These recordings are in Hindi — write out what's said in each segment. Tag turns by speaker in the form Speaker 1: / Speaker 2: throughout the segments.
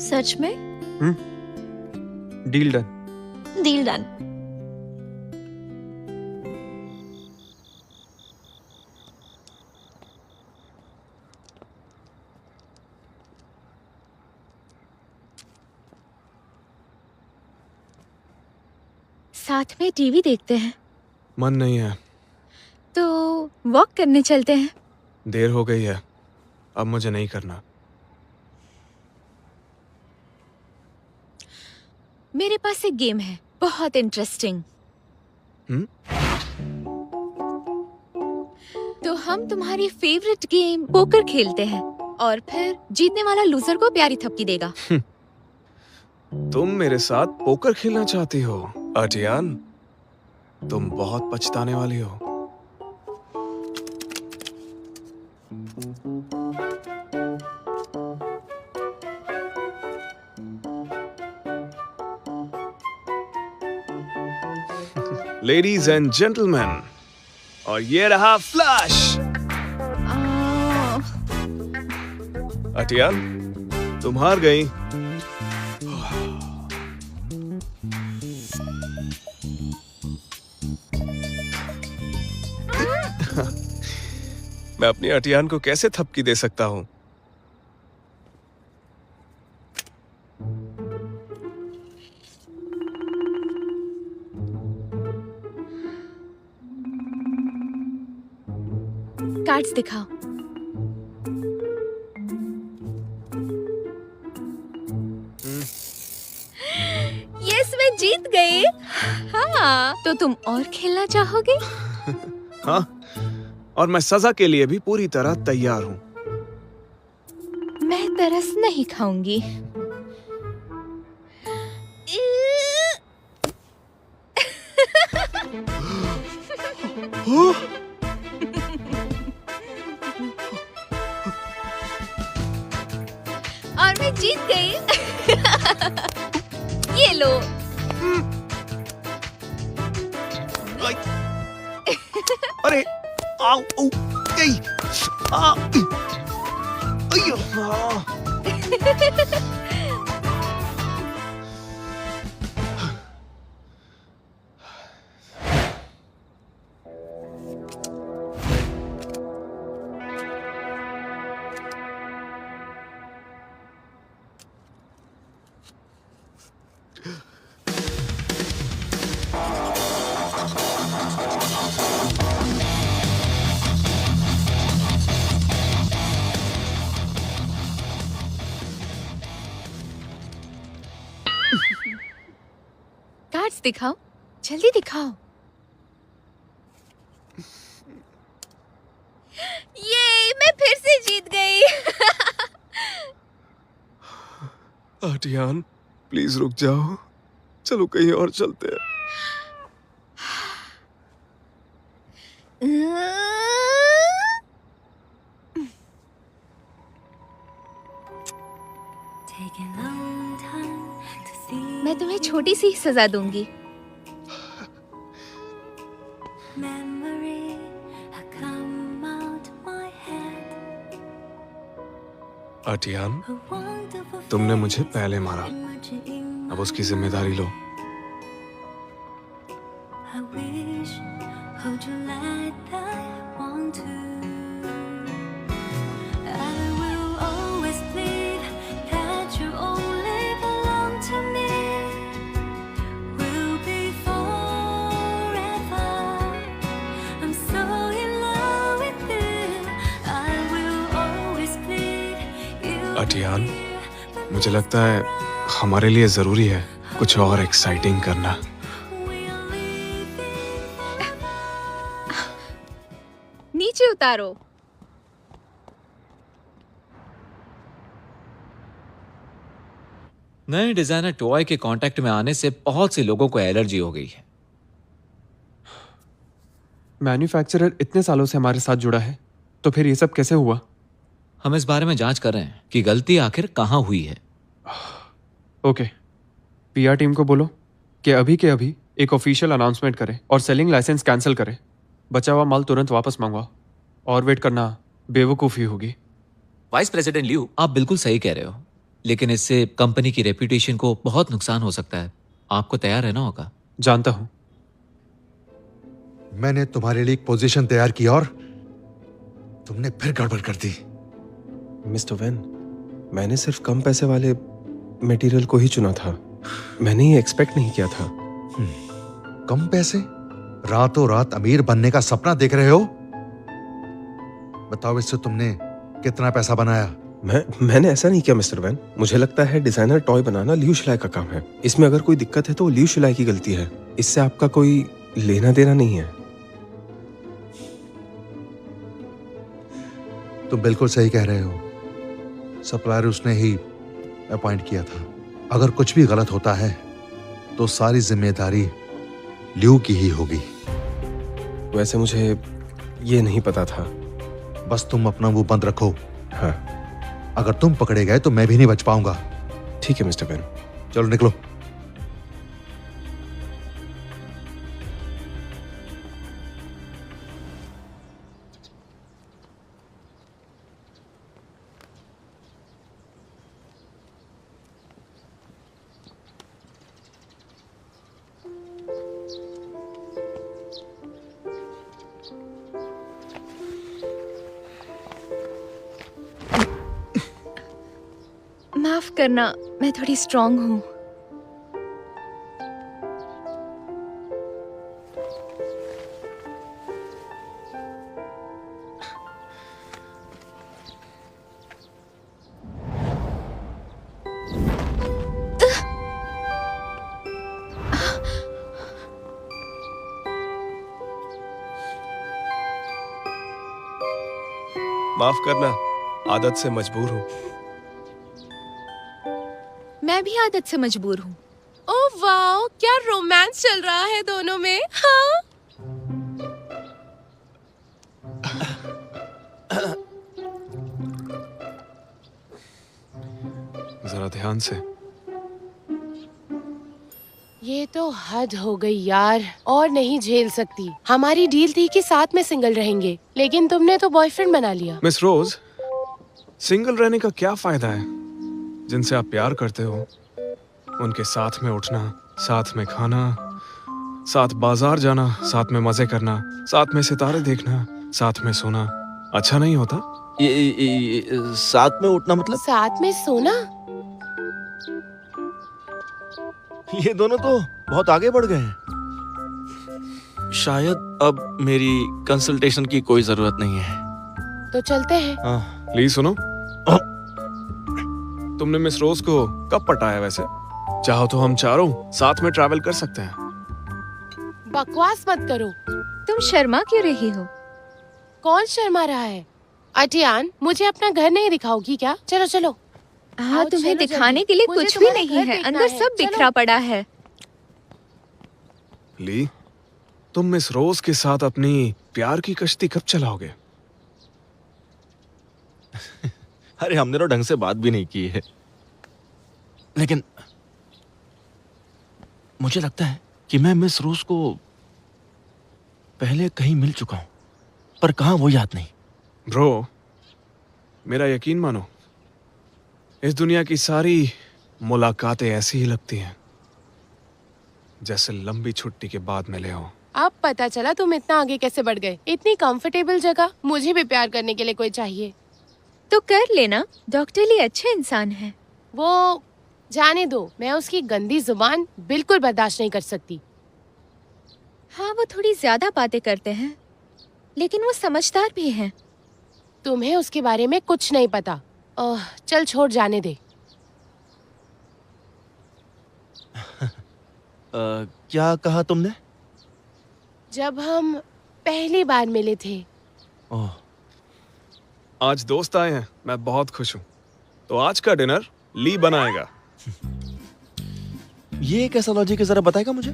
Speaker 1: सच में?
Speaker 2: Deal done.
Speaker 1: Deal done. साथ में टीवी देखते हैं।
Speaker 2: मन नहीं है।
Speaker 1: तो वॉक करने चलते हैं।
Speaker 2: देर हो गई है, अब मुझे नहीं करना।
Speaker 1: मेरे पास एक गेम है, बहुत इंटरेस्टिंग। तो हम तुम्हारी फेवरेट गेम पोकर खेलते हैं और फिर जीतने वाला लूजर को प्यारी थपकी देगा।
Speaker 2: तुम मेरे साथ पोकर खेलना चाहती हो अर्टियान? तुम बहुत पछताने वाली हो। लेडीज एंड जेंटलमैन, और ये रहा फ्लैश। अर्टियान, तुम हार गई। मैं अपनी अर्टियान को कैसे थपकी दे सकता हूँ?
Speaker 1: कार्ड्स दिखाओ। यस, मैं जीत गई। हाँ, तो तुम और खेलना चाहोगे?
Speaker 2: हाँ, और मैं सजा के लिए भी पूरी तरह तैयार हूँ।
Speaker 1: मैं तरस नहीं खाऊंगी। और मैं जीत गई। ये लो।
Speaker 2: अरे, आओ, ओ, ei, आ, अयो, हाँ।
Speaker 1: कार्ड्स दिखाओ, जल्दी दिखाओ। ये मैं फिर से जीत गई।
Speaker 2: अर्टियान, प्लीज रुक जाओ। चलो कहीं और चलते हैं।
Speaker 1: मैं तुम्हें छोटी सी सजा दूंगी।
Speaker 2: अर्टियान, तुमने मुझे पहले मारा, अब उसकी जिम्मेदारी लो। अर्टियान, मुझे लगता है हमारे लिए जरूरी है कुछ और एक्साइटिंग करना।
Speaker 1: नीचे उतारो।
Speaker 3: नए डिजाइनर टॉय के कांटेक्ट में आने से बहुत से लोगों को एलर्जी हो गई है।
Speaker 2: मैन्युफैक्चरर इतने सालों से हमारे साथ जुड़ा है, तो फिर ये सब कैसे हुआ?
Speaker 3: हम इस बारे में जांच कर रहे हैं कि गलती आखिर कहां हुई है।
Speaker 2: ओके, पीआर टीम को बोलो कि अभी के अभी एक ऑफिशियल अनाउंसमेंट करे और सेलिंग लाइसेंस कैंसिल करे। बचा हुआ माल तुरंत वापस मंगवाओ, और वेट करना बेवकूफ़ी होगी।
Speaker 3: वाइस प्रेसिडेंट लियू, आप बिल्कुल सही कह रहे हो। लेकिन इससे कंपनी की रेपुटेशन को बहुत नुकसान हो सकता है। आपको तैयार रहना होगा।
Speaker 2: जानता हूँ।
Speaker 4: मैंने तुम्हारे लिए एक पोजीशन तैयार की और तुमने फिर गड़बड़ कर दी।
Speaker 5: मिस्टर वैन, मैंने सिर्फ कम पैसे वाले मटेरियल को ही चुना था। मैंने ये एक्सपेक्ट नहीं किया था।
Speaker 4: कम पैसे? रातों रात अमीर बनने का सपना देख रहे हो? बताओ, इससे तुमने कितना पैसा बनाया?
Speaker 5: मैंने ऐसा नहीं किया मिस्टर वैन। मुझे लगता है डिजाइनर टॉय बनाना लियू शिलाई का काम है। इसमें अगर कोई दिक्कत है तो लियू शिलाई की गलती है। इससे आपका कोई लेना देना नहीं है।
Speaker 4: तुम बिल्कुल सही कह रहे हो। सप्लायर उसने ही अपॉइंट किया था। अगर कुछ भी गलत होता है तो सारी जिम्मेदारी लियू की ही होगी।
Speaker 5: वैसे मुझे ये नहीं पता था।
Speaker 4: बस तुम अपना मुंह बंद रखो।
Speaker 5: हाँ
Speaker 4: अगर तुम पकड़े गए तो मैं भी नहीं बच पाऊंगा।
Speaker 5: ठीक है मिस्टर वैन।
Speaker 4: चलो निकलो।
Speaker 1: माफ करना, मैं थोड़ी स्ट्रांग हूँ।
Speaker 5: माफ करना, आदत से मजबूर हूँ।
Speaker 1: मैं भी आदत से मजबूर हूँ।
Speaker 6: ओह वाओ, क्या रोमांस चल रहा है दोनों में। हाँ,
Speaker 5: जरा ध्यान से।
Speaker 6: ये तो हद हो गई यार, और नहीं झेल सकती। हमारी डील थी कि साथ में सिंगल रहेंगे, लेकिन तुमने तो बॉयफ्रेंड बना लिया।
Speaker 7: मिस रोज, सिंगल रहने का क्या फायदा है? जिनसे आप प्यार करते हो उनके साथ में उठना, साथ में खाना, साथ बाजार जाना, साथ में मजे करना, साथ में सितारे देखना, साथ में सोना अच्छा नहीं होता?
Speaker 8: साथ में उठना मतलब?
Speaker 6: साथ में सोना?
Speaker 8: ये दोनों तो बहुत आगे बढ़ गए हैं। शायद अब मेरी कंसल्टेशन की कोई जरूरत नहीं है।
Speaker 6: तो चलते हैं।
Speaker 8: हाँ।
Speaker 7: ली सुनो, तुमने मिस रोज को कब पटाया वैसे? चाहो तो हम चारों साथ में ट्रैवल कर सकते हैं।
Speaker 6: बकवास मत करो।
Speaker 1: तुम शर्मा क्यों रही हो?
Speaker 6: कौन शर्मा रहा है? अटियान, मुझे अपना घर नहीं दिखाओगी क्या? चलो चलो।
Speaker 1: हाँ,
Speaker 6: आओ,
Speaker 1: तुम्हें
Speaker 6: चलो
Speaker 1: दिखाने
Speaker 6: जल्दी।
Speaker 1: के लिए
Speaker 6: मुझे
Speaker 1: कुछ भी
Speaker 6: तुम्हारा
Speaker 1: नहीं
Speaker 6: घर
Speaker 1: है।
Speaker 6: देखना
Speaker 1: अंदर
Speaker 6: है।
Speaker 1: सब
Speaker 6: चलो।
Speaker 1: बिखरा पड़ा है।
Speaker 7: ली, तुम मिस रोज के साथ अपनी प्यार की कश्ती कब चलाओगे?
Speaker 8: अरे हमने तो ढंग से बात भी नहीं की है। लेकिन मुझे लगता है कि मैं मिस रोज को पहले कहीं मिल चुका हूं, पर कहां वो याद नहीं।
Speaker 7: ब्रो, मेरा यकीन मानो, इस दुनिया की सारी मुलाकातें ऐसी ही लगती हैं जैसे लंबी छुट्टी के बाद मिले हो।
Speaker 6: अब पता चला तुम इतना आगे कैसे बढ़ गए। इतनी कंफर्टेबल जगह। मुझे भी प्यार करने के लिए कोई चाहिए।
Speaker 1: तो कर लेना, डॉक्टर ली अच्छे इंसान है।
Speaker 6: वो जाने दो, मैं उसकी गंदी जुबान बिल्कुल बर्दाश्त नहीं कर सकती।
Speaker 1: हाँ, वो थोड़ी ज्यादा बातें करते हैं, लेकिन वो समझदार भी हैं।
Speaker 6: तुम्हें उसके बारे में कुछ नहीं पता। चल छोड़, जाने दे।
Speaker 8: क्या कहा तुमने?
Speaker 6: जब हम पहली बार मिले थे।
Speaker 8: ओह,
Speaker 7: आज दोस्त आए हैं, मैं बहुत खुश हूँ। तो आज का डिनर ली बनाएगा।
Speaker 8: ये कैसा लॉजिक है, जरा बताएगा मुझे?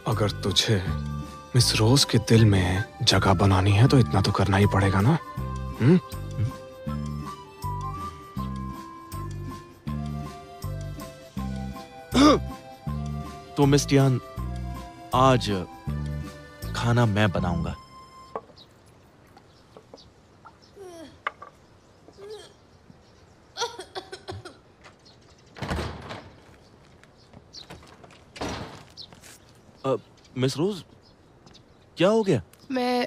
Speaker 7: अगर तुझे मिस रोज के दिल में जगह बनानी है तो इतना तो करना ही पड़ेगा ना।
Speaker 8: तो मिस टियान, आज खाना मैं बनाऊंगा। मिस रोज, क्या हो गया?
Speaker 6: मैं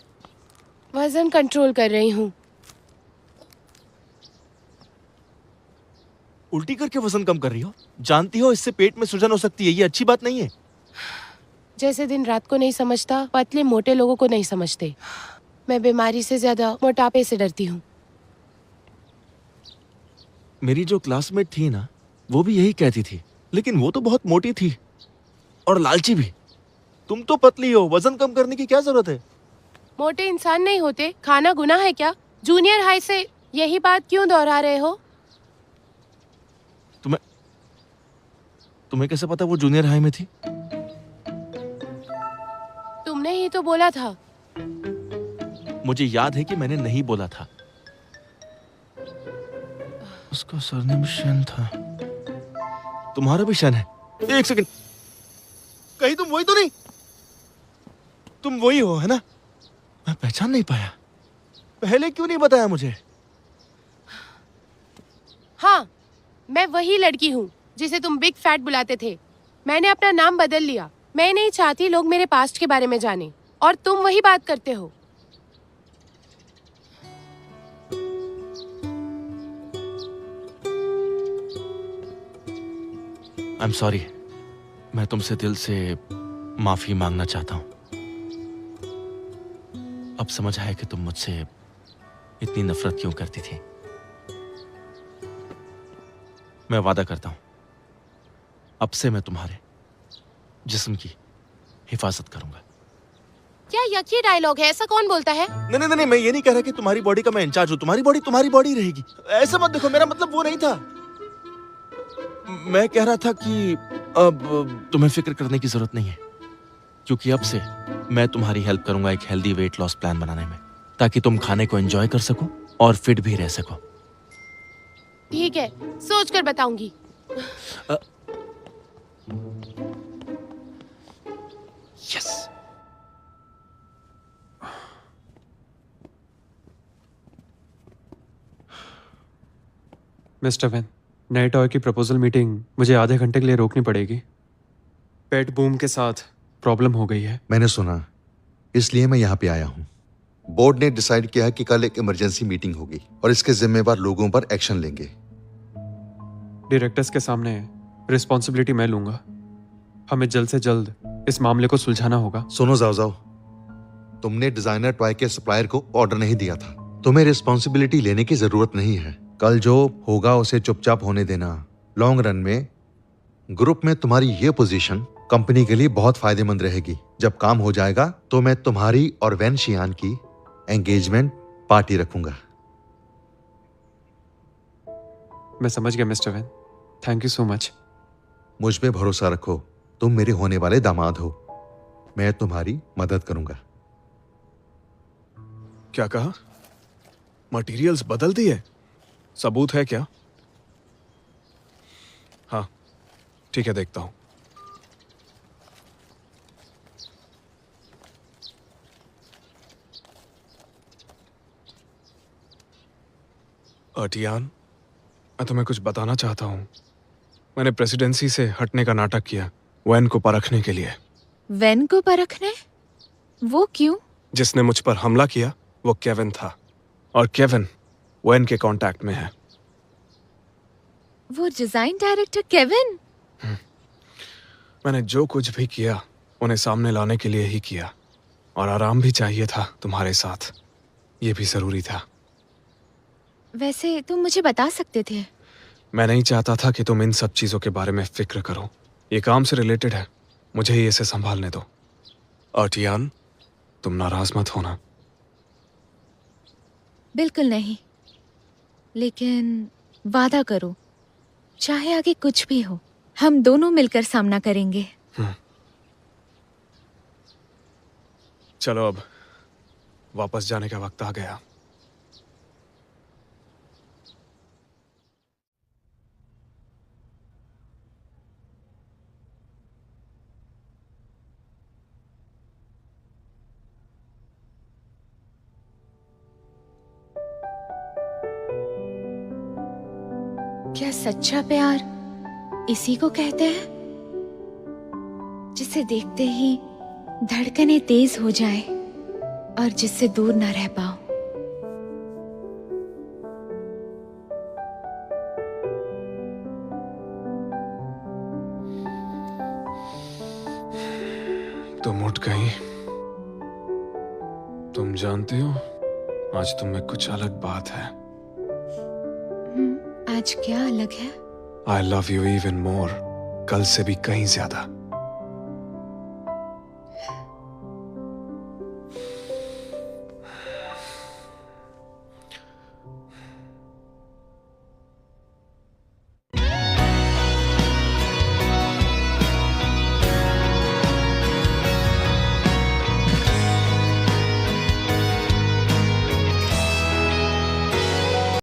Speaker 6: वजन कंट्रोल कर रही हूँ।
Speaker 8: उल्टी करके वजन कम कर रही हो? जानती हो इससे पेट में सूजन हो सकती है, ये अच्छी बात नहीं है।
Speaker 6: जैसे दिन रात को नहीं समझता, पतले मोटे लोगों को नहीं समझते। मैं बीमारी से ज्यादा मोटापे से डरती हूँ।
Speaker 8: मेरी जो क्लासमेट थी ना, वो भी यही कहती थी, लेकिन वो तो बहुत मोटी थी और लालची भी। तुम तो पतली हो, वजन कम करने की क्या जरूरत है?
Speaker 6: मोटे इंसान नहीं होते, खाना गुनाह है क्या? जूनियर हाई से यही बात क्यों दोहरा रहे हो?
Speaker 8: तुम्हें कैसे पता वो जूनियर हाई में थी?
Speaker 6: तुमने ही तो बोला था।
Speaker 8: मुझे याद है कि मैंने नहीं बोला था। उसका सरनेम शन था। तुम्हारा भी शन है? एक सेकंड, कहीं तुम वही तो नहीं? तुम वही हो, है ना? मैं पहचान नहीं पाया। पहले क्यों नहीं बताया मुझे?
Speaker 6: हाँ, मैं वही लड़की हूँ जिसे तुम बिग फैट बुलाते थे। मैंने अपना नाम बदल लिया। मैं नहीं चाहती लोग मेरे पास्ट के बारे में जाने, और तुम वही बात करते हो।
Speaker 8: I am sorry. मैं तुमसे दिल से माफी मांगना चाहता हूं। अब समझ आया कि तुम मुझसे इतनी नफरत क्यों करती थी। मैं वादा करता हूं, अब से मैं तुम्हारे जिस्म की हिफाजत करूंगा।
Speaker 6: क्या यकी डायलॉग है? ऐसा कौन बोलता है?
Speaker 8: नहीं नहीं नहीं, मैं ये नहीं कह रहा कि तुम्हारी बॉडी का मैं इंचार्ज हूं। तुम्हारी बॉडी रहेगी। ऐसे मत देखो, मेरा मतलब वो नहीं था। मैं कह रहा था कि अब तुम्हें फिक्र करने की जरूरत नहीं है, क्योंकि अब से मैं तुम्हारी हेल्प करूंगा एक हेल्दी वेट लॉस प्लान बनाने में, ताकि तुम खाने को एंजॉय कर सको और फिट भी रह सको।
Speaker 6: ठीक है, सोच कर बताऊंगी।
Speaker 8: यस।
Speaker 2: मिस्टर वैन, नए टॉय की प्रपोजल मीटिंग मुझे आधे घंटे के लिए रोकनी पड़ेगी। पेट बूम के साथ प्रॉब्लम हो गई है।
Speaker 4: मैंने सुना, इसलिए मैं यहाँ पे आया हूँ। बोर्ड ने डिसाइड किया है कि कल एक इमरजेंसी मीटिंग होगी और इसके जिम्मेवार लोगों पर एक्शन लेंगे।
Speaker 2: डायरेक्टर्स के सामने रिस्पॉन्सिबिलिटी मैं लूंगा। हमें जल्द से जल्द इस मामले को सुलझाना होगा।
Speaker 4: सुनो जाओ जाओ, तुमने डिजाइनर टॉय के सप्लायर को ऑर्डर नहीं दिया था। तुम्हें रिस्पॉन्सिबिलिटी लेने की जरूरत नहीं है। कल जो होगा उसे चुपचाप होने देना। लॉन्ग रन में ग्रुप में तुम्हारी ये पोजीशन कंपनी के लिए बहुत फायदेमंद रहेगी। जब काम हो जाएगा तो मैं तुम्हारी और वैन शियान की एंगेजमेंट पार्टी रखूंगा।
Speaker 2: मैं समझ गया mister Van, thank you so much.
Speaker 4: मुझ पे भरोसा रखो, तुम मेरे होने वाले दामाद हो। मैं तुम्हारी मदद करूंगा।
Speaker 7: क्या कहा? मटेरियल्स बदल दिए? सबूत है क्या? हाँ, ठीक है, देखता हूं। अर्टियान, मैं तुम्हें कुछ बताना चाहता हूं। मैंने प्रेसिडेंसी से हटने का नाटक किया, वैन को परखने के लिए।
Speaker 1: वैन को परखने? वो क्यों?
Speaker 7: जिसने मुझ पर हमला किया वो केविन था, और केविन वैन के कांटेक्ट में है।
Speaker 1: वो डिजाइन डायरेक्टर केविन?
Speaker 7: मैंने जो कुछ भी किया उन्हें सामने लाने के लिए ही किया, और आराम भी चाहिए था तुम्हारे साथ, ये भी जरूरी था।
Speaker 1: वैसे तुम मुझे बता सकते थे।
Speaker 7: मैं नहीं चाहता था कि तुम इन सब चीजों के बारे में फिक्र करो। ये काम से रिलेटेड है, मुझे ही इसे संभालने दो। अर्टियान, तुम नाराज मत होना।
Speaker 1: बिल्कुल नहीं, लेकिन वादा करो, चाहे आगे कुछ भी हो, हम दोनों मिलकर सामना करेंगे।
Speaker 7: चलो अब वापस जाने का वक्त आ गया।
Speaker 1: क्या सच्चा प्यार इसी को कहते हैं, जिसे देखते ही धड़कनें तेज हो जाए और जिससे दूर ना रह पाओ।
Speaker 7: तुम उठ गई। तुम जानती हो आज तुम में कुछ अलग बात है।
Speaker 1: आज क्या अलग है?
Speaker 7: I love you even more, कल से भी कहीं ज्यादा।